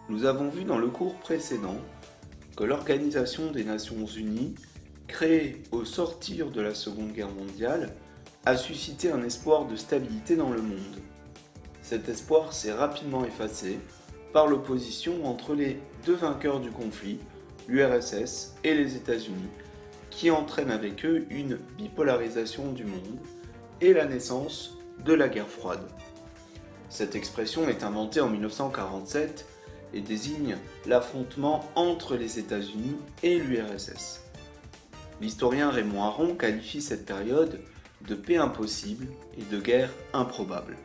Nous avons vu dans le cours précédent que l'Organisation des Nations Unies, créée au sortir de la Seconde Guerre mondiale, a suscité un espoir de stabilité dans le monde. Cet espoir s'est rapidement effacé par l'opposition entre les deux vainqueurs du conflit, l'URSS et les États-Unis, qui entraîne avec eux une bipolarisation du monde et la naissance de la guerre froide. Cette expression est inventée en 1947 et désigne l'affrontement entre les États-Unis et l'URSS. L'historien Raymond Aron qualifie cette période de paix impossible et de guerre improbable.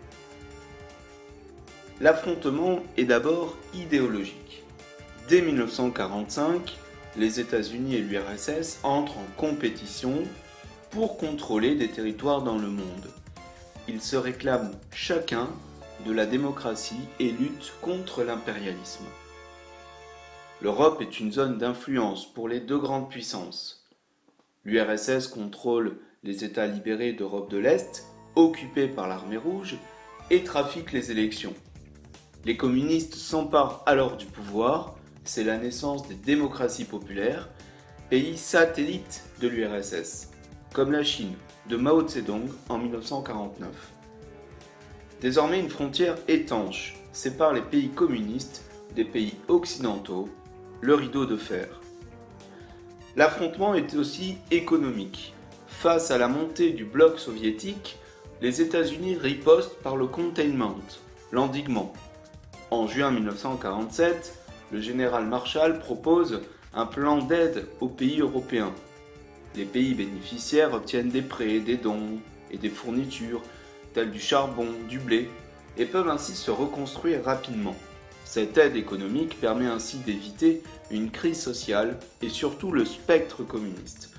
L'affrontement est d'abord idéologique. Dès 1945, les États-Unis et l'URSS entrent en compétition pour contrôler des territoires dans le monde. Ils se réclament chacun de la démocratie et luttent contre l'impérialisme. L'Europe est une zone d'influence pour les deux grandes puissances. L'URSS contrôle les États libérés d'Europe de l'Est, occupés par l'armée rouge, et trafique les élections. Les communistes s'emparent alors du pouvoir, c'est la naissance des démocraties populaires, pays satellites de l'URSS, comme la Chine de Mao Zedong en 1949. Désormais, une frontière étanche sépare les pays communistes des pays occidentaux, le rideau de fer. L'affrontement est aussi économique. Face à la montée du bloc soviétique, les États-Unis ripostent par le containment, l'endiguement. En juin 1947, le général Marshall propose un plan d'aide aux pays européens. Les pays bénéficiaires obtiennent des prêts, des dons et des fournitures, telles du charbon, du blé, et peuvent ainsi se reconstruire rapidement. Cette aide économique permet ainsi d'éviter une crise sociale et surtout le spectre communiste.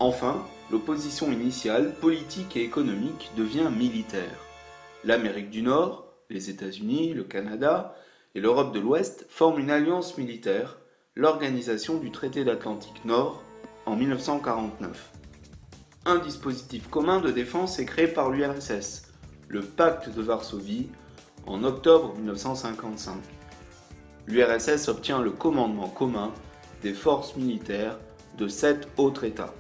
Enfin, l'opposition initiale, politique et économique, devient militaire. L'Amérique du Nord, les États-Unis, le Canada et l'Europe de l'Ouest forment une alliance militaire, l'Organisation du traité d'Atlantique Nord, en 1949. Un dispositif commun de défense est créé par l'URSS, le Pacte de Varsovie, en octobre 1955. L'URSS obtient le commandement commun des forces militaires de 7 autres États.